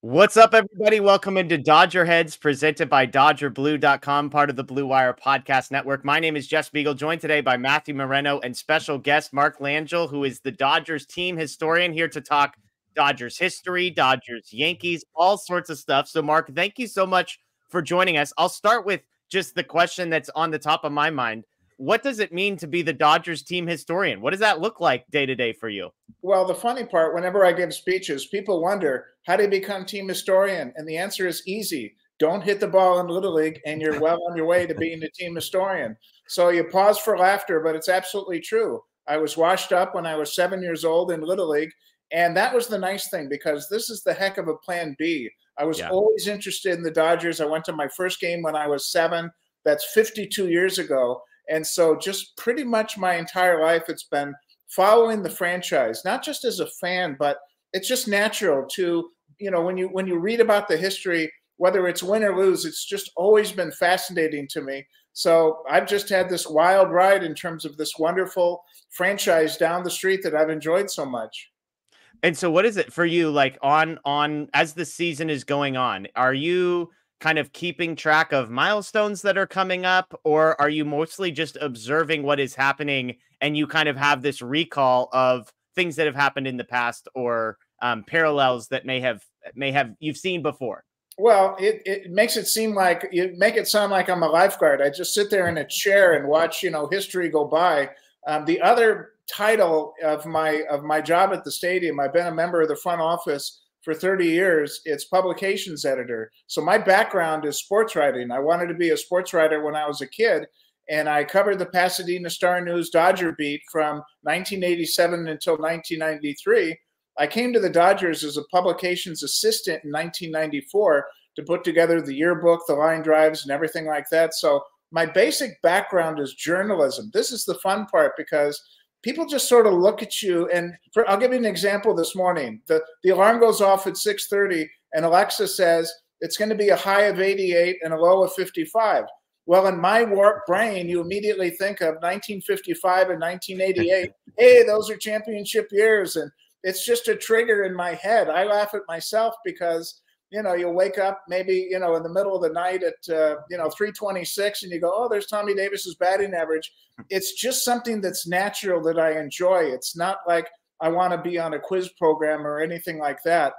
What's up, everybody? Welcome into Dodger Heads, presented by DodgerBlue.com, part of the Blue Wire Podcast Network. My name is Jess Beagle, joined today by Matthew Moreno and special guest Mark Langill, who is the Dodgers team historian, here to talk Dodgers history, Dodgers, Yankees, all sorts of stuff. So, Mark, thank you so much for joining us. I'll start with just the question that's on the top of my mind. What does it mean to be the Dodgers team historian? What does that look like day to day for you? Well, the funny part, whenever I give speeches, people wonder, how do you become team historian? And the answer is easy. Don't hit the ball in Little League, and you're well on your way to being a team historian. So you pause for laughter, but it's absolutely true. I was washed up when I was 7 years old in Little League, and that was the nice thing because this is the heck of a plan B. I was always interested in the Dodgers. I went to my first game when I was 7. That's 52 years ago. And so just pretty much my entire life, it's been following the franchise, not just as a fan, but it's just natural to, when you read about the history, whether it's win or lose, it's just always been fascinating to me. So I've just had this wild ride in terms of this wonderful franchise down the street that I've enjoyed so much. And so what is it for you, like on as the season is going on? Are you kind of keeping track of milestones that are coming up, or are you mostly just observing what is happening and you kind of have this recall of things that have happened in the past, or parallels that may have you've seen before? Well, it makes it seem like you make it sound like I'm a lifeguard. I just sit there in a chair and watch, history go by. The other title of my job at the stadium, I've been a member of the front office for 30 years. It's publications editor. So my background is sports writing. I wanted to be a sports writer when I was a kid, and I covered the Pasadena Star-News Dodger beat from 1987 until 1993. I came to the Dodgers as a publications assistant in 1994 to put together the yearbook, the line drives, and everything like that. So my basic background is journalism. This is the fun part because people just sort of look at you. And I'll give you an example this morning. The alarm goes off at 6:30, and Alexa says it's going to be a high of 88 and a low of 55. Well, in my warped brain, you immediately think of 1955 and 1988. Hey, those are championship years. And it's just a trigger in my head. I laugh at myself because, you'll wake up maybe, in the middle of the night at, 3:26 and you go, oh, there's Tommy Davis's batting average. It's just something that's natural that I enjoy. It's not like I want to be on a quiz program or anything like that.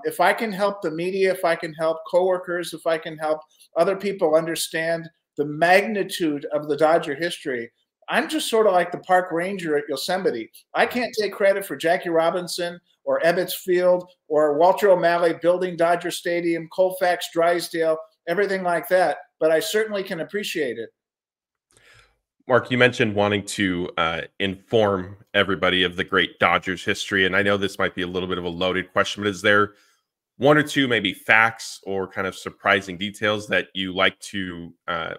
If I can help the media, if I can help coworkers, if I can help other people understand the magnitude of the Dodger history, I'm just sort of like the park ranger at Yosemite. I can't take credit for Jackie Robinson or Ebbets Field or Walter O'Malley building Dodger Stadium, Colfax, Drysdale, everything like that, but I certainly can appreciate it. Mark, you mentioned wanting to inform everybody of the great Dodgers history, and I know this might be a little bit of a loaded question, but is there one or two maybe facts or kind of surprising details that you like to,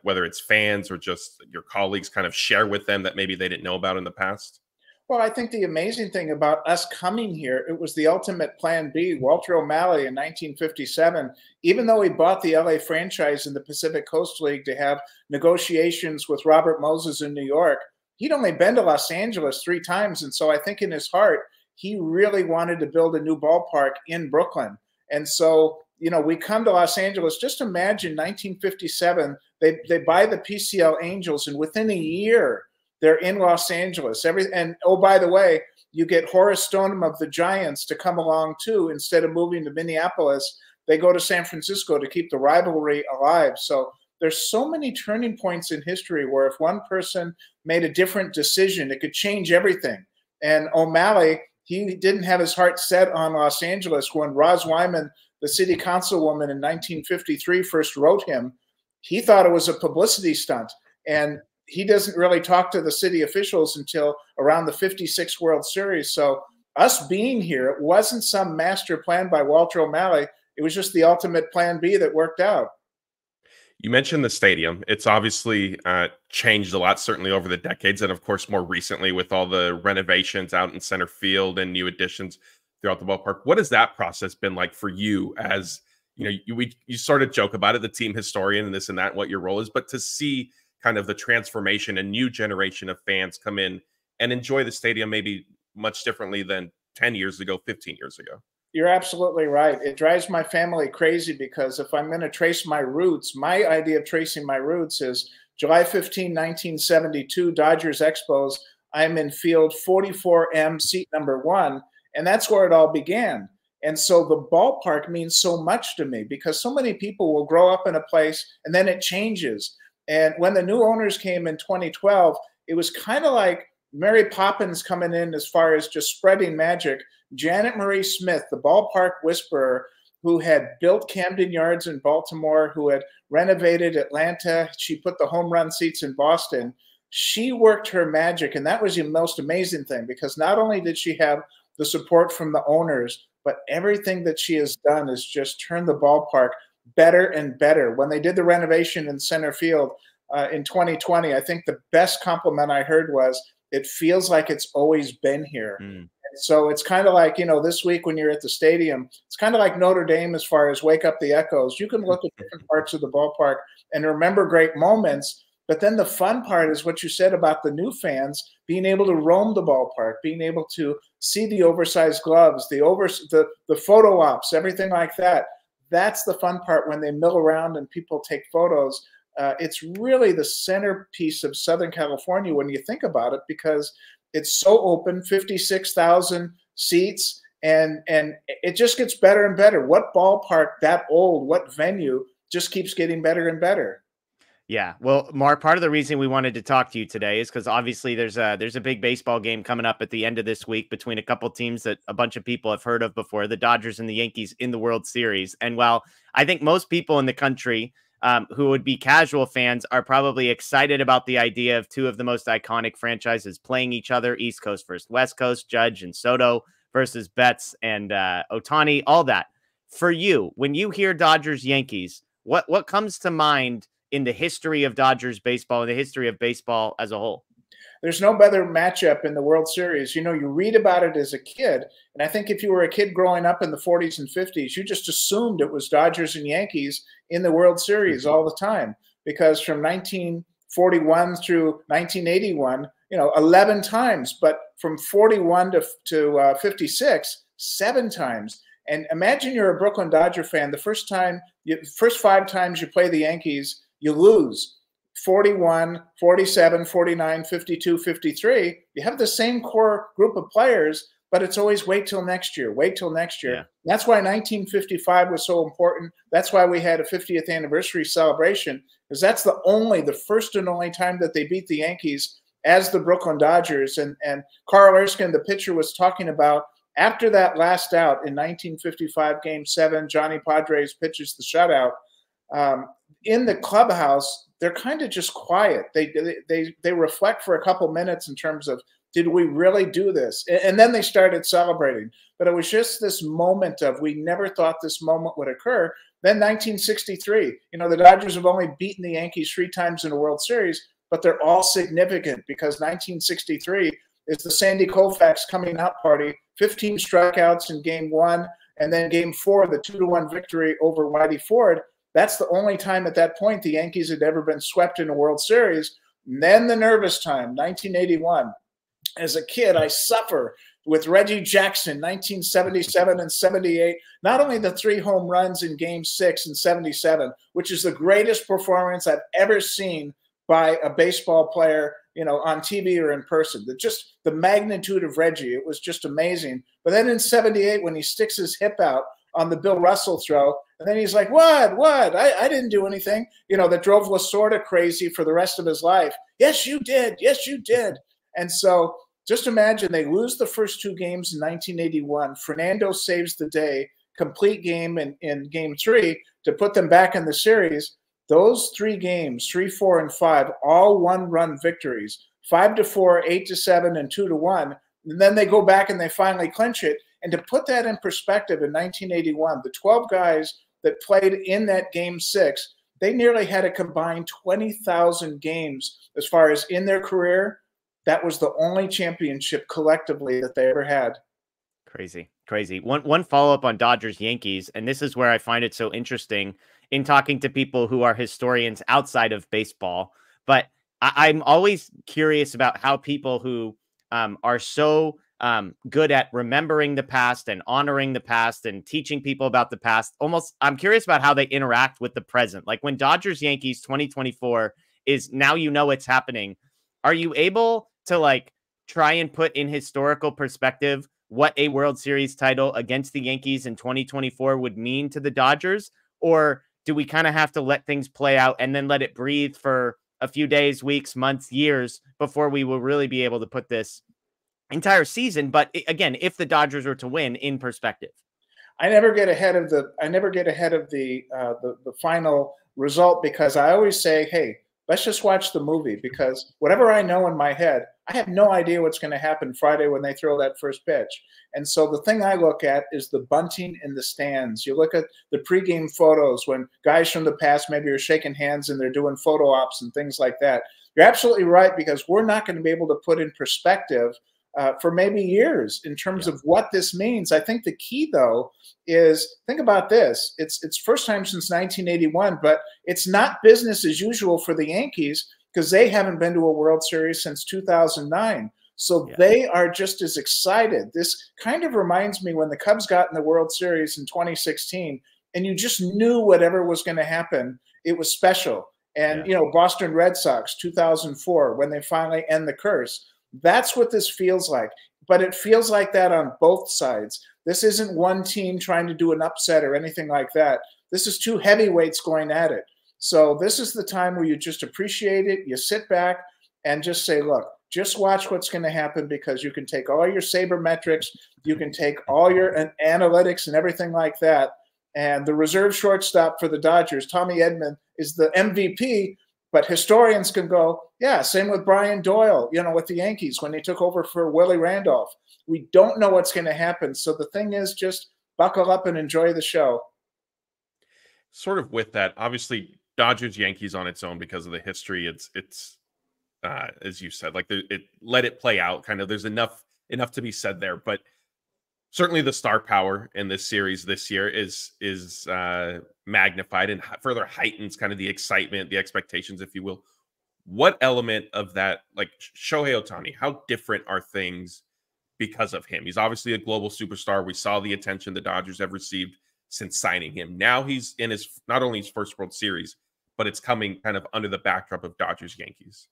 whether it's fans or just your colleagues, kind of share with them that maybe they didn't know about in the past? Well, I think the amazing thing about us coming here, it was the ultimate plan B. Walter O'Malley in 1957, even though he bought the LA franchise in the Pacific Coast League to have negotiations with Robert Moses in New York, he'd only been to Los Angeles 3 times. And so I think in his heart, he really wanted to build a new ballpark in Brooklyn. And so, we come to Los Angeles. Just imagine 1957, they buy the PCL Angels, and within a year, they're in Los Angeles. And oh, by the way, you get Horace Stoneham of the Giants to come along too. Instead of moving to Minneapolis, they go to San Francisco to keep the rivalry alive. So there's so many turning points in history where if one person made a different decision, it could change everything. And O'Malley, he didn't have his heart set on Los Angeles. When Roz Wyman, the city councilwoman in 1953, first wrote him, he thought it was a publicity stunt. And he doesn't really talk to the city officials until around the 56 World Series. So us being here, it wasn't some master plan by Walter O'Malley. It was just the ultimate plan B that worked out. You mentioned the stadium. It's obviously changed a lot, certainly over the decades, and of course more recently with all the renovations out in center field and new additions throughout the ballpark. What has that process been like for you? As you sort of joke about it, the team historian and this and that, what your role is, but to see kind of the transformation, a new generation of fans come in and enjoy the stadium maybe much differently than 10 years ago, 15 years ago. You're absolutely right. It drives my family crazy because if I'm going to trace my roots, my idea of tracing my roots is July 15, 1972, Dodgers Expos. I'm in field 44M, seat number 1, and that's where it all began. And so the ballpark means so much to me because so many people will grow up in a place and then it changes. And when the new owners came in 2012, it was kind of like Mary Poppins coming in as far as just spreading magic. Janet Marie Smith, the ballpark whisperer, who had built Camden Yards in Baltimore, who had renovated Atlanta. She put the home run seats in Boston. She worked her magic, and that was the most amazing thing because not only did she have the support from the owners, but everything that she has done is just turned the ballpark better and better. When they did the renovation in center field in 2020, I think the best compliment I heard was, it feels like it's always been here. So it's kind of like, this week when you're at the stadium, it's kind of like Notre Dame as far as Wake Up the Echoes. You can look at different parts of the ballpark and remember great moments. But then the fun part is what you said about the new fans being able to roam the ballpark, being able to see the oversized gloves, the photo ops, everything like that. That's the fun part when they mill around and people take photos. It's really the centerpiece of Southern California when you think about it, because it's so open, 56,000 seats, and it just gets better and better. What ballpark that old, what venue just keeps getting better and better? Yeah. Well, Mark, part of the reason we wanted to talk to you today is because obviously there's a big baseball game coming up at the end of this week between a couple teams that a bunch of people have heard of before, the Dodgers and the Yankees in the World Series. And while I think most people in the country who would be casual fans are probably excited about the idea of two of the most iconic franchises playing each other, East Coast versus West Coast, Judge and Soto versus Betts and Ohtani, all that. For you, when you hear Dodgers Yankees, what comes to mind in the history of Dodgers baseball and the history of baseball as a whole? There's no better matchup in the World Series. You read about it as a kid, and I think if you were a kid growing up in the 40s and 50s, you just assumed it was Dodgers and Yankees in the World Series all the time, because from 1941 through 1981, 11 times, but from 41 to 56, 7 times. And imagine you're a Brooklyn Dodger fan. The first 5 times you play the Yankees, you lose. 41, 47, 49, 52, 53. You have the same core group of players, but it's always wait till next year, wait till next year. Yeah. That's why 1955 was so important. That's why we had a 50th anniversary celebration, because that's the first and only time that they beat the Yankees as the Brooklyn Dodgers. And Carl Erskine, the pitcher, was talking about after that last out in 1955, Game 7, Johnny Padres pitches the shutout. In the clubhouse, they're kind of just quiet. They reflect for a couple minutes in terms of, did we really do this? And then they started celebrating. But it was just this moment of, we never thought this moment would occur. Then 1963, the Dodgers have only beaten the Yankees 3 times in a World Series, but they're all significant because 1963 is the Sandy Koufax coming out party, 15 strikeouts in Game 1, and then Game 4, the 2-1 victory over Whitey Ford. That's the only time at that point the Yankees had ever been swept in a World Series. And then the nervous time, 1981. As a kid, I suffer with Reggie Jackson, 1977 and 78. Not only the 3 home runs in Game 6 and 77, which is the greatest performance I've ever seen by a baseball player, on TV or in person. Just the magnitude of Reggie, it was just amazing. But then in 78, when he sticks his hip out on the Bill Russell throw, and then he's like, what? I didn't do anything. That drove Lasorda crazy for the rest of his life. Yes, you did. Yes, you did. And so just imagine they lose the first 2 games in 1981. Fernando saves the day, complete game in Game 3 to put them back in the series. Those 3 games, 3, 4, and 5, all 1-run victories, 5-4, 8-7, and 2-1. And then they go back and they finally clinch it. And to put that in perspective, in 1981, the 12 guys that played in that Game 6, they nearly had a combined 20,000 games as far as in their career. That was the only championship collectively that they ever had. Crazy. One follow-up on Dodgers Yankees, and this is where I find it so interesting in talking to people who are historians outside of baseball. But I'm always curious about how people who are so good at remembering the past and honoring the past and teaching people about the past. Almost, I'm curious about how they interact with the present. Like when Dodgers Yankees 2024 is now, it's happening. Are you able to like try and put in historical perspective what a World Series title against the Yankees in 2024 would mean to the Dodgers? Or do we kind of have to let things play out and then let it breathe for a few days, weeks, months, years before we will really be able to put this entire season, but again, if the Dodgers were to win, in perspective? I never get ahead of the final result, because I always say, hey, let's just watch the movie, because whatever I know in my head, I have no idea what's going to happen Friday when they throw that first pitch. And so the thing I look at is the bunting in the stands. You look at the pregame photos when guys from the past maybe are shaking hands and they're doing photo ops and things like that. You're absolutely right, because we're not going to be able to put in perspective for maybe years in terms of what this means. I think the key, though, is think about this. It's first time since 1981, but it's not business as usual for the Yankees, because they haven't been to a World Series since 2009. So they are just as excited. This kind of reminds me when the Cubs got in the World Series in 2016, and you just knew whatever was going to happen, it was special. And, Boston Red Sox, 2004, when they finally end the curse. That's what this feels like. But it feels like that on both sides. This isn't one team trying to do an upset or anything like that. This is two heavyweights going at it. So this is the time where you just appreciate it. You sit back and just say, look, just watch what's going to happen, because you can take all your sabermetrics, you can take all your analytics and everything like that. And the reserve shortstop for the Dodgers, Tommy Edman, is the MVP. But historians can go, yeah, same with Brian Doyle, with the Yankees when they took over for Willie Randolph. We don't know what's going to happen. So the thing is, just buckle up and enjoy the show. Sort of with that, obviously, Dodgers Yankees on its own, because of the history, it's as you said, like let it play out. Kind of, there's enough to be said there, but certainly the star power in this series this year is magnified and further heightens kind of the excitement, the expectations, if you will. What element of that, like Shohei Ohtani, how different are things because of him? He's obviously a global superstar. We saw the attention the Dodgers have received since signing him. Now he's in not only his first World Series, but it's coming kind of under the backdrop of Dodgers Yankees.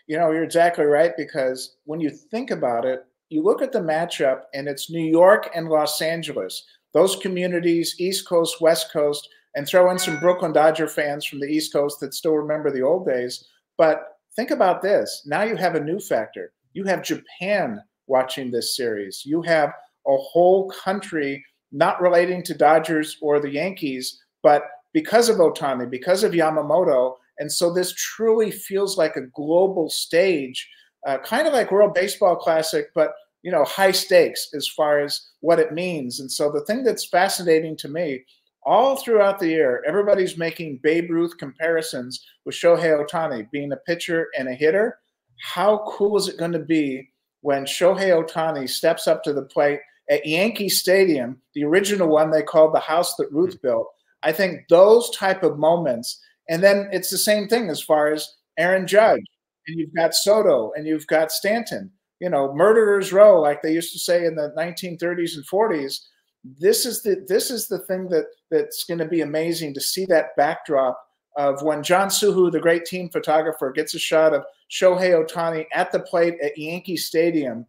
You're exactly right, because when you think about it, you look at the matchup, and it's New York and Los Angeles, those communities, East Coast, West Coast, and throw in some Brooklyn Dodger fans from the East Coast that still remember the old days. But think about this. Now you have a new factor. You have Japan watching this series. You have a whole country not relating to Dodgers or the Yankees, but because of Ohtani, because of Yamamoto. And so this truly feels like a global stage, kind of like World Baseball Classic, but high stakes as far as what it means. And so the thing that's fascinating to me, all throughout the year, everybody's making Babe Ruth comparisons with Shohei Ohtani being a pitcher and a hitter. How cool is it going to be when Shohei Ohtani steps up to the plate at Yankee Stadium, the original one they called the house that Ruth built? I think those type of moments, and then it's the same thing as far as Aaron Judge, and you've got Soto, and you've got Stanton, murderers row, like they used to say in the 1930s and 40s. This is the thing that's going to be amazing to see, that backdrop of when John Suhu, the great team photographer, gets a shot of Shohei Ohtani at the plate at Yankee Stadium.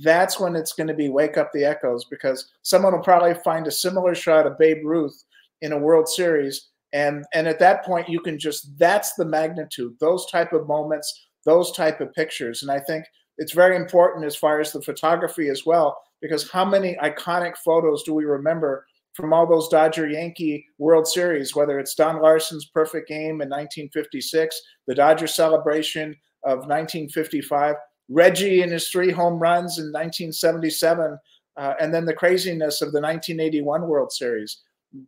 That's when it's going to be wake up the echoes, because someone will probably find a similar shot of Babe Ruth in a World Series. And at that point, you can that's the magnitude, those type of moments, those type of pictures. And I think it's very important as far as the photography as well, because how many iconic photos do we remember from all those Dodger-Yankee World Series, whether it's Don Larson's perfect game in 1956, the Dodger celebration of 1955, Reggie and his 3 home runs in 1977, and then the craziness of the 1981 World Series.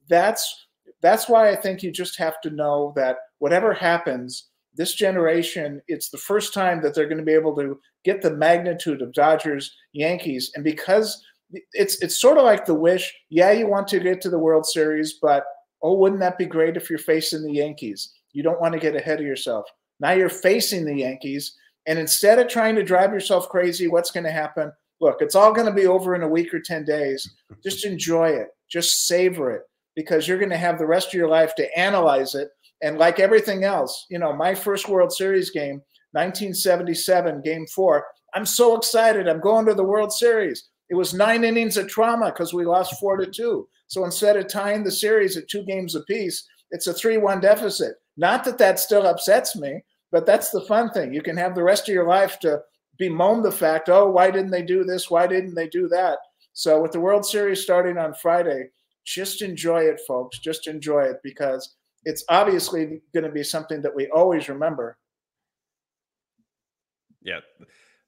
That's why I think you just have to know that whatever happens, this generation, it's the first time that they're going to be able to get the magnitude of Dodgers, Yankees. And because it's sort of like the wish, yeah, you want to get to the World Series, but oh, wouldn't that be great if you're facing the Yankees? You don't want to get ahead of yourself. Now you're facing the Yankees, and instead of trying to drive yourself crazy, what's going to happen? look, it's all going to be over in a week or 10 days. Just enjoy it. Just savor it, because you're going to have the rest of your life to analyze it. And like everything else, you know, my first World Series game, 1977, Game 4, I'm so excited. I'm going to the World Series. It was 9 innings of trauma because we lost 4-2. So instead of tying the series at 2 games apiece, it's a 3-1 deficit. Not that that still upsets me, but that's the fun thing. You can have the rest of your life to bemoan the fact, oh, why didn't they do this? Why didn't they do that? So with the World Series starting on Friday, just enjoy it, folks. Just enjoy it, because it's obviously going to be something that we always remember. Yeah,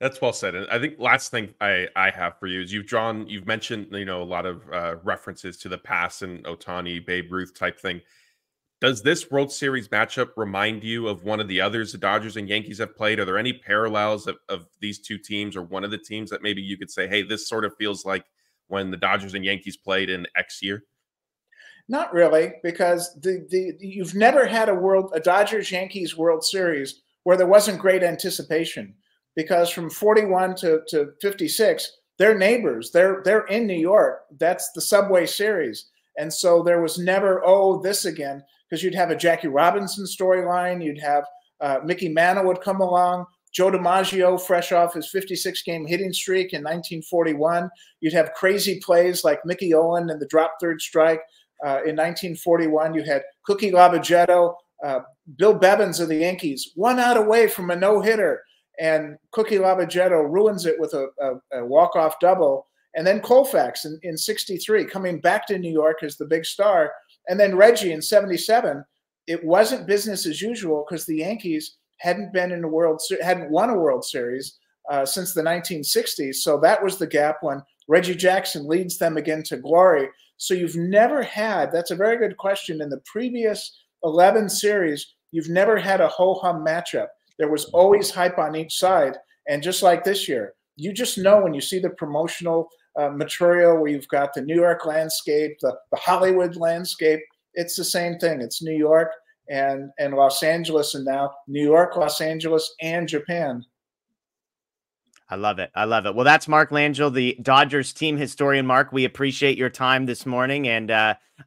that's well said. And I think last thing I have for you is you've mentioned, you know, a lot of references to the past and Ohtani, Babe Ruth type thing. Does this World Series matchup remind you of one of the others the Dodgers and Yankees have played? Are there any parallels of these two teams, or one of the teams that maybe you could say, hey, this sort of feels like when the Dodgers and Yankees played in X year? Not really, because you've never had a Dodgers-Yankees World Series where there wasn't great anticipation. Because from 41 to 56, they're neighbors. They're in New York. That's the Subway Series. And so there was never, oh, this again, because you'd have a Jackie Robinson storyline. You'd have Mickey Mantle would come along. Joe DiMaggio, fresh off his 56-game hitting streak in 1941. You'd have crazy plays like Mickey Owen and the drop third strike in 1941. You had Cookie Lavagetto, Bill Bevins of the Yankees, 1 out away from a no-hitter. And Cookie Lavagetto ruins it with a walk-off double. And then Colfax in 63, coming back to New York as the big star. And then Reggie in 77. It wasn't business as usual because the Yankees hadn't won a World Series since the 1960s. So that was the gap when Reggie Jackson leads them again to glory. So you've never had, that's a very good question, in the previous 11 series, you've never had a ho-hum matchup. There was always hype on each side. And just like this year, you just know when you see the promotional material where you've got the New York landscape, the Hollywood landscape, it's the same thing. It's New York and Los Angeles, and now New York, Los Angeles, and Japan. I love it. I love it. Well, that's Mark Langill, the Dodgers team historian. Mark, we appreciate your time this morning. And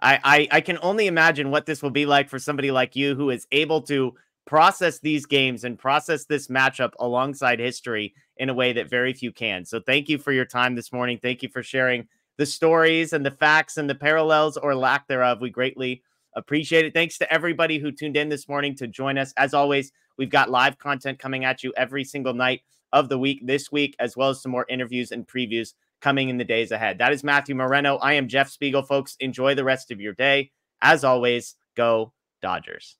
I can only imagine what this will be like for somebody like you who is able to process these games and process this matchup alongside history in a way that very few can. So thank you for your time this morning. Thank you for sharing the stories and the facts and the parallels or lack thereof. We greatly appreciate it. Thanks to everybody who tuned in this morning to join us. As always, we've got live content coming at you every single night of the week this week, as well as some more interviews and previews coming in the days ahead. That is Matthew Moreno. I am Jeff Spiegel, folks. Enjoy the rest of your day. As always, go Dodgers.